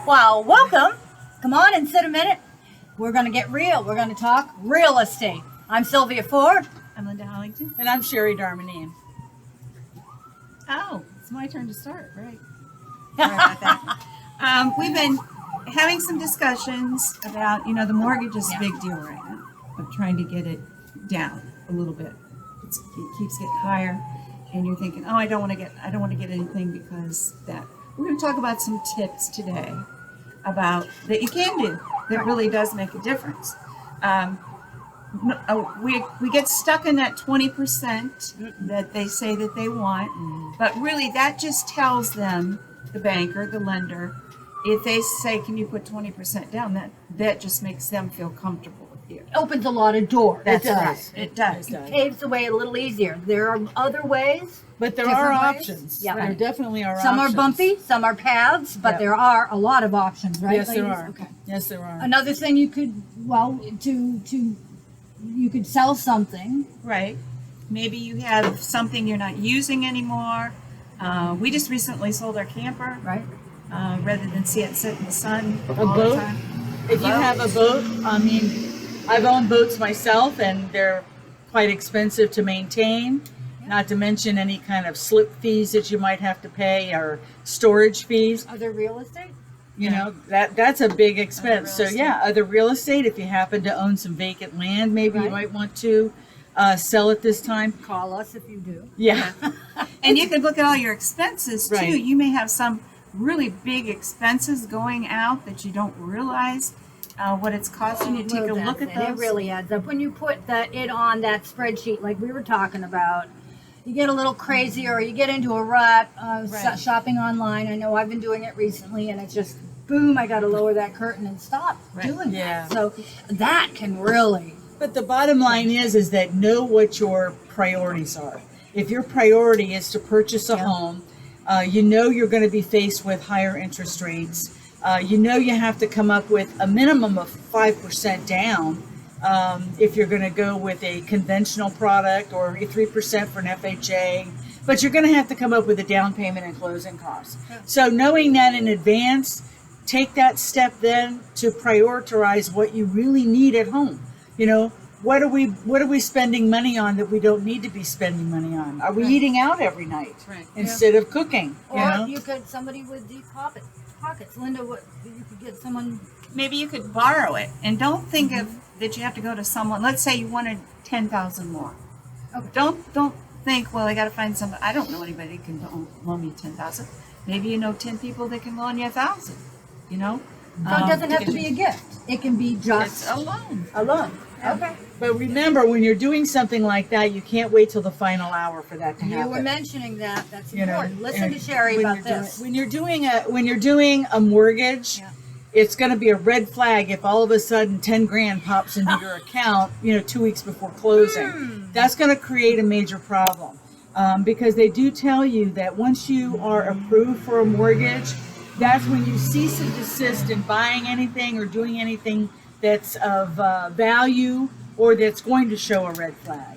Well, welcome. Come on and sit a minute. We're going to get real. We're going to talk real estate. I'm Sylvia Ford. I'm Linda Hollington. And I'm Sherry Darmanine. Oh, it's my turn to start, right? Sorry about that. We've been having some discussions about, the mortgage is a big deal right now, of trying to get it down a little bit. It keeps getting higher, and you're thinking, oh, I don't want to get anything because that. We're going to talk about some tips today about that you can do that really does make a difference. We get stuck in that 20% that they say that they want, but really that just tells them, the banker, the lender, if they say, can you put 20% down, that just makes them feel comfortable with you. It opens a lot of doors. That's It does. right. It does. It paves the way a little easier. There are other ways. But there Different are ways? options. Yeah. There definitely are Some options. are bumpy, some are paths, but Yep. there are a lot of options, right? Yes, there ladies? are. Okay. Yes, there are. Another thing you could, you could sell something. Right. Maybe you have something you're not using anymore. We just recently sold our camper, Right. rather than see it sit in the sun A all the boat? time. If you have a boat, I mean, I've owned boats myself, and they're quite expensive to maintain. Not to mention any kind of slip fees that you might have to pay or storage fees. Other real estate? You know, that's a big expense. So real yeah, other real estate. If you happen to own some vacant land, maybe you Right. might want to sell it this time. Call us if you do. Yeah. And you could look at all your expenses too. Right. You may have some really big expenses going out that you don't realize what it's costing you. Take a Well, look that's at it. those. It really adds up. When you put it on that spreadsheet, like we were talking about, you get a little crazy or you get into a rut Right. shopping online. I know I've been doing it recently, and it's just boom, I got to lower that curtain and stop Right. doing Yeah. that. So that can really. But the bottom line is that know what your priorities are. If your priority is to purchase a Yeah. home, you know you're going to be faced with higher interest rates. You know you have to come up with a minimum of 5% down if you're going to go with a conventional product, or 3% for an FHA. But you're going to have to come up with a down payment and closing costs. So knowing that in advance, take that step then to prioritize what you really need at home. You know, what are we spending money on that we don't need to be spending money on? Are we eating out every night Right. instead of cooking? Or You know? you could somebody with deep pockets. Linda, what you could get someone. Maybe you could borrow it, and don't think of that you have to go to someone. Let's say you wanted 10,000 more. Okay. Don't think, well, I got to find some. I don't know anybody that can loan me 10,000. Maybe you know 10 people that can loan you 1,000. You know. So it doesn't have to be a gift. It can be It's just a loan. a loan. Okay. But remember, when you're doing something like that, you can't wait till the final hour for that to You happen. were mentioning that. That's You know, important. Listen and to Sherry when about you're doing- this. when you're doing a mortgage, Yeah. it's going to be a red flag if all of a sudden 10 grand pops into your account, 2 weeks before closing. That's going to create a major problem, because they do tell you that once you are approved for a mortgage, that's when you cease and desist in buying anything or doing anything that's of value or that's going to show a red flag.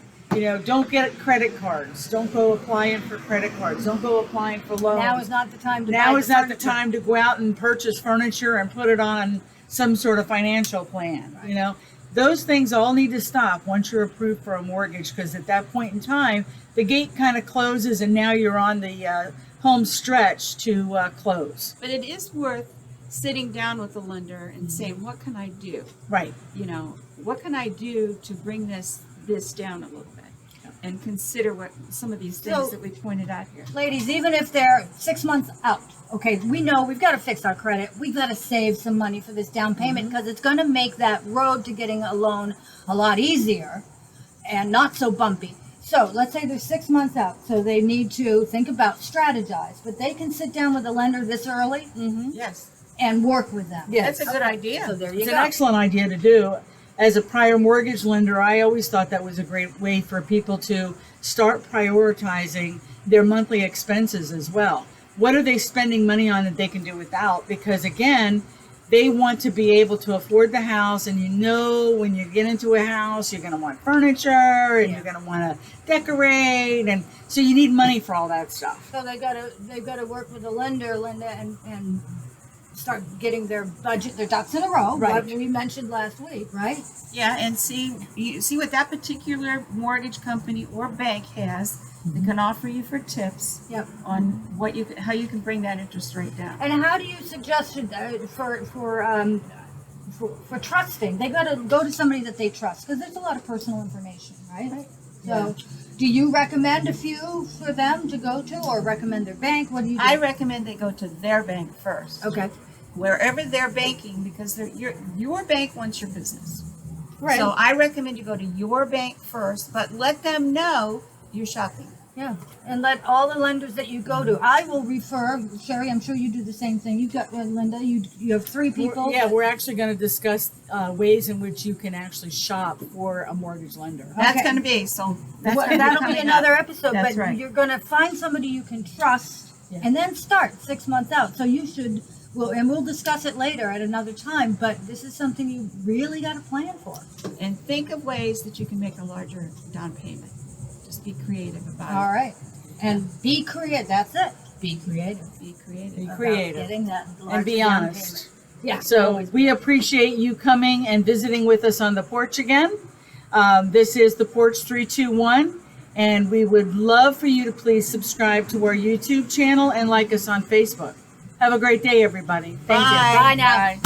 Don't get credit cards. Don't go applying for credit cards. Don't go applying for loans. Now is not the time to buy Now the is not the furniture. time to go out and purchase furniture and put it on some sort of financial plan. Those things all need to stop once you're approved for a mortgage, because at that point in time, the gate kind of closes and now you're on the home stretch to close. But it is worth sitting down with the lender and saying, what can I do? Right. What can I do to bring this down a little bit? And consider what some of these things So- that we pointed out here. Ladies, even if they're 6 months out, okay, we know we've got to fix our credit. We've got to save some money for this down payment because it's going to make that road to getting a loan a lot easier and not so bumpy. So let's say they're 6 months out, so they need to think about strategize, but they can sit down with a lender this early Yes. and work with them. Yes. That's a good idea. So there you It's go. an excellent idea to do. As a prior mortgage lender, I always thought that was a great way for people to start prioritizing their monthly expenses as well. What are they spending money on that they can do without? Because again, they want to be able to afford the house, and when you get into a house, you're going to want furniture and you're going to want to decorate, and so you need money for all that stuff. So they've got to work with a lender, Linda, and start getting their budget, their ducks in a row, Right. what we mentioned last week, right? Yeah, and see what that particular mortgage company or bank has that can offer you for tips Yep. on how you can bring that interest rate down. And how do you suggest it, for trusting? They got to go to somebody that they trust because there's a lot of personal information, right? So, do you recommend a few for them to go to, or recommend their bank? What do you do? I recommend they go to their bank first. Okay. Wherever they're banking, because your bank wants your business. Right. So I recommend you go to your bank first, but let them know you're shopping. Yeah, and let all the lenders that you go to. I will refer. Sherry, I'm sure you do the same thing. You got Linda. You have 3 people. We're actually going to discuss ways in which you can actually shop for a mortgage lender. That's Okay. going to be so. That's Well, gonna that'll be coming another up. episode. That's But right. you're going to find somebody you can trust, Yeah. and then start 6 months out. So you should. We'll discuss it later at another time. But this is something you really got to plan for. And think of ways that you can make a larger down payment. Just be creative about All right, and be creative. That's it. Be creative. it. Be creative. Be about creative. Getting that And larger be down honest. payment. Yeah. So we appreciate you coming and visiting with us on the porch again. This is the Porch 321, and we would love for you to please subscribe to our YouTube channel and like us on Facebook. Have a great day, everybody. Thank you. Bye. Bye now. Bye.